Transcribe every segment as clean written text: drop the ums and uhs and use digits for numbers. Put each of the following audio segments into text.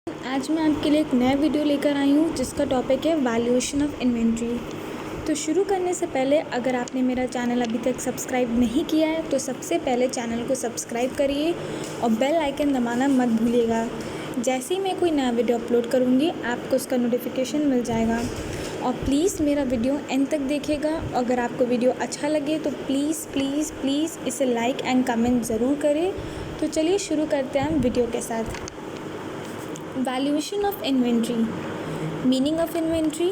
आज मैं आपके लिए एक नया वीडियो लेकर आई हूँ जिसका टॉपिक है वैल्यूएशन ऑफ इन्वेंट्री। तो शुरू करने से पहले अगर आपने मेरा चैनल अभी तक सब्सक्राइब नहीं किया है तो सबसे पहले चैनल को सब्सक्राइब करिए और बेल आइकन दबाना मत भूलिएगा। जैसे ही मैं कोई नया वीडियो अपलोड करूँगी आपको उसका नोटिफिकेशन मिल जाएगा। और प्लीज़ मेरा वीडियो एंड तक देखिएगा। अगर आपको वीडियो अच्छा लगे तो प्लीज़ प्लीज़ प्लीज़ इसे लाइक एंड कमेंट ज़रूर करें। तो चलिए शुरू करते हैं वीडियो के साथ। Valuation of inventory. Meaning of inventory.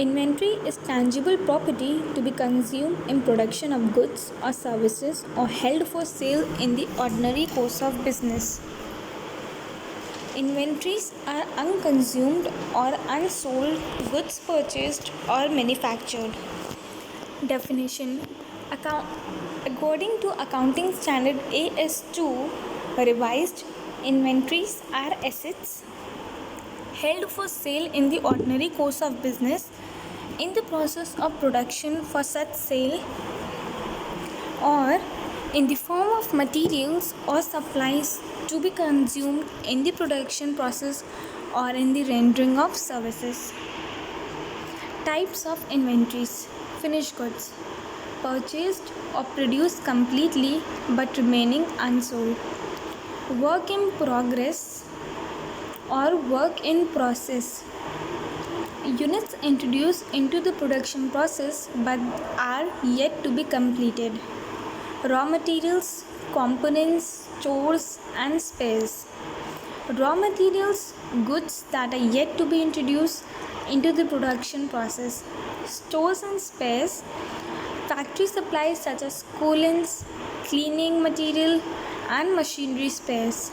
Inventory is tangible property to be consumed in production of goods or services or held for sale in the ordinary course of business. Inventories are unconsumed or unsold goods purchased or manufactured. Definition. According to Accounting Standard AS2 revised, inventories are assets held for sale in the ordinary course of business in the process of production for such sale or in the form of materials or supplies to be consumed in the production process or in the rendering of services. Types of inventories. Finished goods purchased or produced completely but remaining unsold. Work in progress or work in process. Units introduced into the production process but are yet to be completed. Raw materials, components, stores and spares. Raw materials, goods that are yet to be introduced into the production process. Stores and spares, factory supplies such as coolants, cleaning material and machinery spares.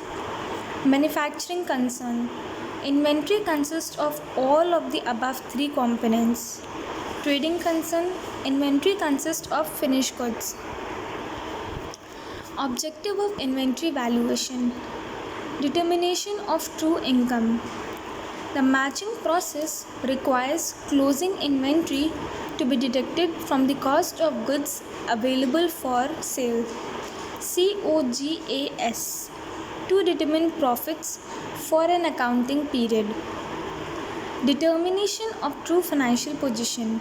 Manufacturing concern. Inventory consists of all of the above three components. Trading concern. Inventory consists of finished goods. Objective of inventory valuation. Determination of true income. The matching process requires closing inventory to be deducted from the cost of goods available for sale. COGAS. To determine profits for an accounting period. Determination of true financial position.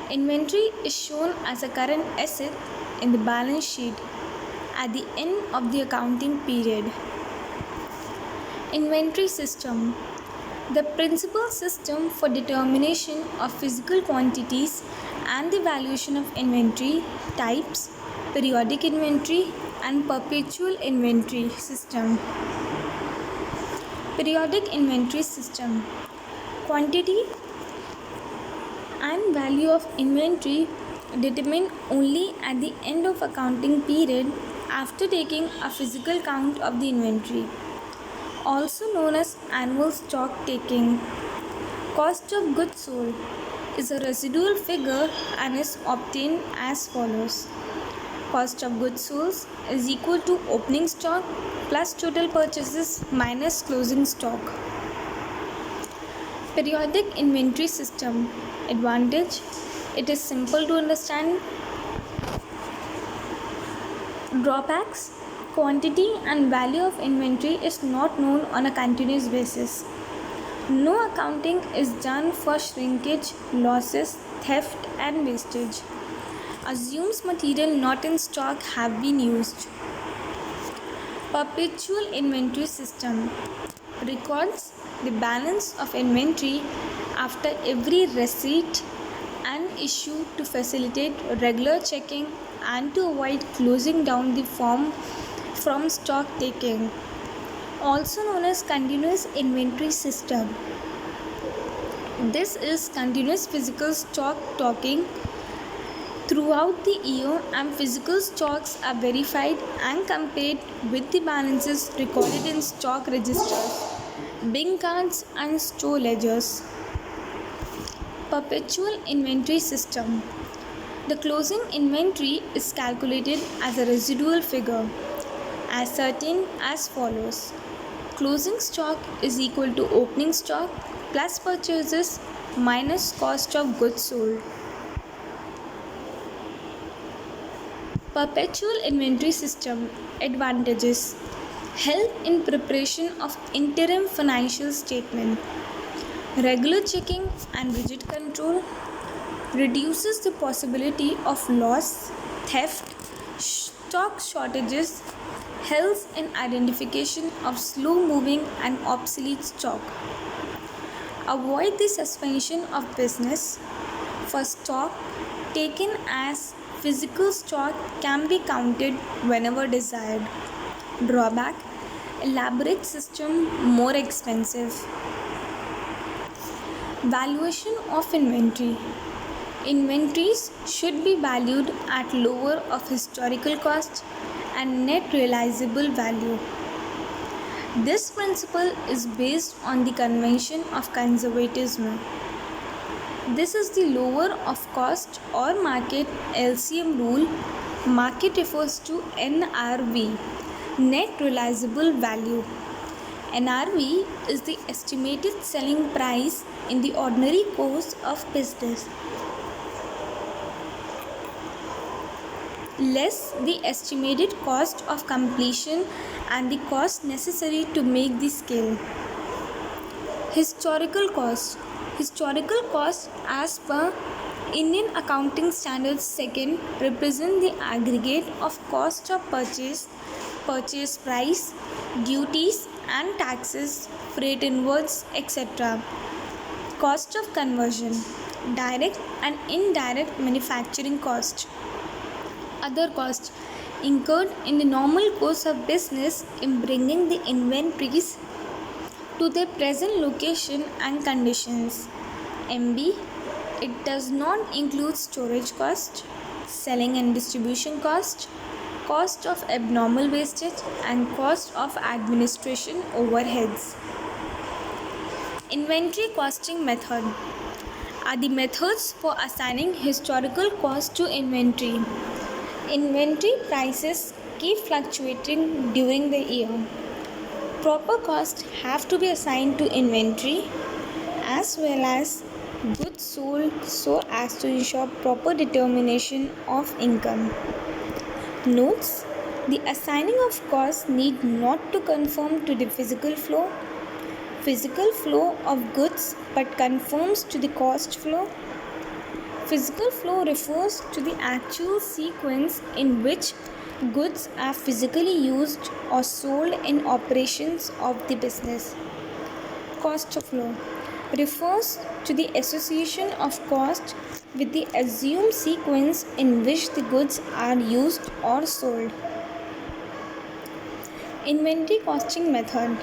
Inventory is shown as a current asset in the balance sheet at the end of the accounting period. Inventory system. The principal system for determination of physical quantities and the valuation of inventory types, periodic inventory and perpetual inventory system. Periodic inventory system. Quantity and value of inventory determined only at the end of accounting period after taking a physical count of the inventory, also known as annual stock taking. Cost of goods sold is a residual figure and is obtained as follows. Cost of goods sold is equal to opening stock plus total purchases minus closing stock. Periodic inventory system. Advantage. It is simple to understand. Drawbacks. Quantity and value of inventory is not known on a continuous basis. No accounting is done for shrinkage, losses, theft and wastage. Assumes material not in stock have been used. Perpetual inventory system records the balance of inventory after every receipt and issue to facilitate regular checking and to avoid closing down the firm from stock taking, also known as continuous inventory system. This is continuous physical stock taking throughout the year, and physical stocks are verified and compared with the balances recorded in stock registers, bin cards and store ledgers. Perpetual inventory system. The closing inventory is calculated as a residual figure, ascertained as follows. Closing stock is equal to opening stock plus purchases minus cost of goods sold. Perpetual inventory system. Advantages. Help in preparation of interim financial statement. Regular checking and rigid control reduces the possibility of loss, theft, stock shortages, helps in identification of slow moving and obsolete stock. Avoid the suspension of business for stock taken as physical stock can be counted whenever desired. Drawback: elaborate system more expensive. Valuation of inventory. Inventories should be valued at lower of historical cost and net realizable value. This principle is based on the convention of conservatism. This is the lower of cost or market LCM rule. Market refers to NRV, net realizable value. NRV is the estimated selling price in the ordinary course of business, less the estimated cost of completion and the cost necessary to make the scale. Historical cost. Historical cost as per Indian Accounting Standards second represent the aggregate of cost of purchase, purchase price, duties and taxes, freight inwards, etc. Cost of conversion, direct and indirect manufacturing cost. Other costs incurred in the normal course of business in bringing the inventories to their present location and conditions. MB, it does not include storage cost, selling and distribution cost, cost of abnormal wastage and cost of administration overheads. Inventory costing method are the methods for assigning historical cost to inventory. Inventory prices keep fluctuating during the year. Proper costs have to be assigned to inventory as well as goods sold so as to ensure proper determination of income. Notes: the assigning of costs need not to conform to the physical flow of goods but conforms to the cost flow. Physical flow refers to the actual sequence in which goods are physically used or sold in operations of the business. Cost flow refers to the association of cost with the assumed sequence in which the goods are used or sold. Inventory costing method.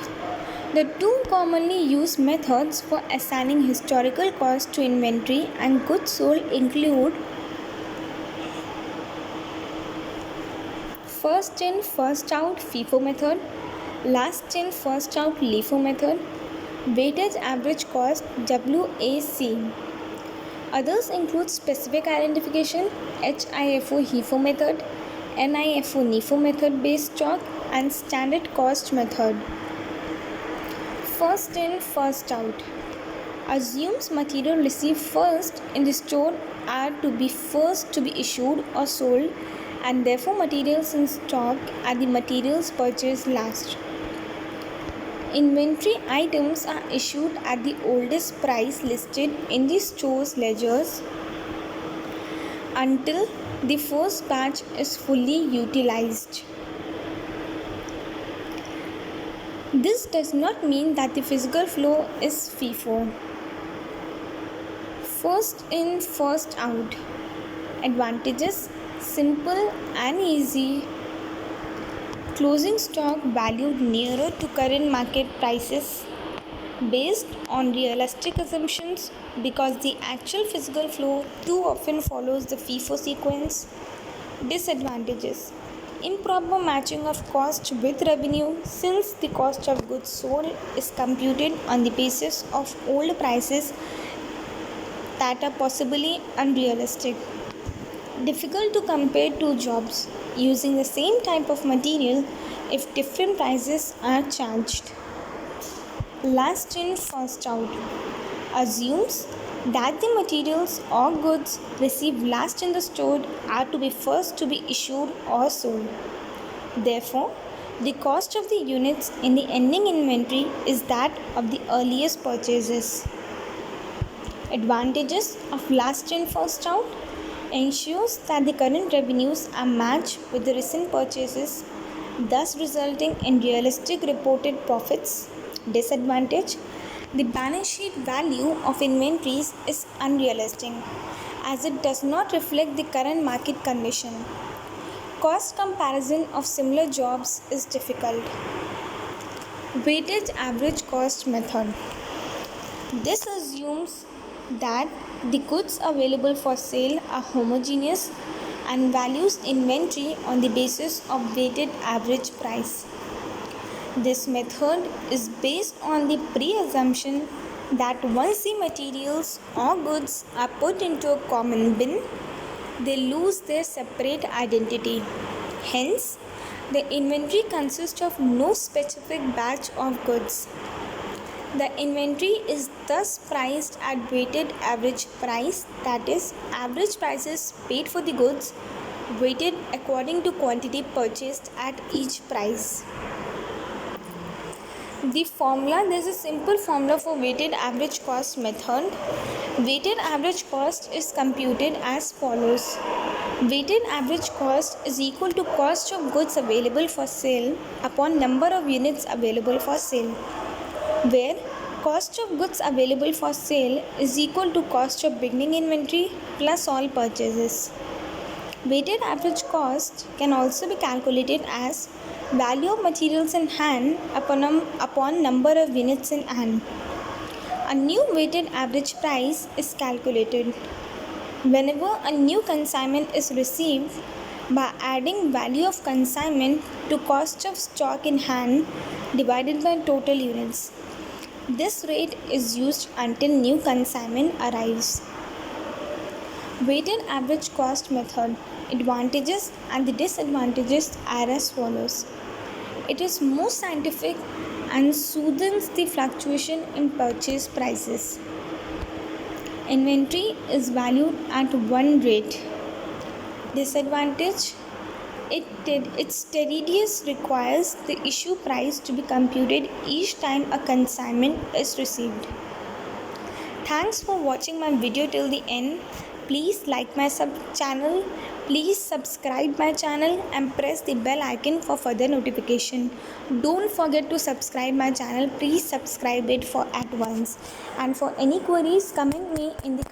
The two commonly used methods for assigning historical cost to inventory and goods sold include first in first out FIFO method, last in first out LIFO method, weighted average cost WAC. Others include specific identification HIFO HIFO method, NIFO NIFO method based stock and standard cost method. First in first out assumes material received first in the store are to be first to be issued or sold, and therefore materials in stock are the materials purchased last. Inventory items are issued at the oldest price listed in the store's ledgers until the first batch is fully utilized. This does not mean that the physical flow is FIFO. First in, first out. Advantages: simple and easy. Closing stock valued nearer to current market prices based on realistic assumptions because the actual physical flow too often follows the FIFO sequence. Disadvantages: improper matching of cost with revenue since the cost of goods sold is computed on the basis of old prices that are possibly unrealistic. Difficult to compare two jobs using the same type of material if different prices are charged. Last in, first out assumes that the materials or goods received last in the store are to be first to be issued or sold. Therefore, The cost of the units in the ending inventory is that of the earliest purchases. Advantages of last in first out ensures that the current revenues are matched with the recent purchases, thus resulting in realistic reported profits. Disadvantage: the balance sheet value of inventories is unrealistic as it does not reflect the current market condition. Cost comparison of similar jobs is difficult. Weighted average cost method. This assumes that the goods available for sale are homogeneous and values inventory on the basis of weighted average price. This method is based on the pre-assumption that once the materials or goods are put into a common bin, they lose their separate identity. Hence, the inventory consists of no specific batch of goods. The inventory is thus priced at weighted average price, that is, average prices paid for the goods weighted according to quantity purchased at each price. There's a simple formula for weighted average cost method. Weighted average cost is computed as follows. Weighted average cost is equal to cost of goods available for sale upon number of units available for sale, where cost of goods available for sale is equal to cost of beginning inventory plus all purchases. Weighted average cost can also be calculated as value of materials in hand upon number of units in hand. A new weighted average price is calculated whenever a new consignment is received by adding value of consignment to cost of stock in hand divided by total units. This rate is used until new consignment arrives. Weighted average cost method. Advantages and the disadvantages are as follows. It is more scientific and soothes the fluctuation in purchase prices. Inventory is valued at one rate. Disadvantage: its tedious requires the issue price to be computed each time a consignment is received. Thanks for watching my video till the end. Please like my channel. Please subscribe my channel and press the bell icon for further notification. Don't forget to subscribe my channel. Please subscribe it for at once. And for any queries, comment me in the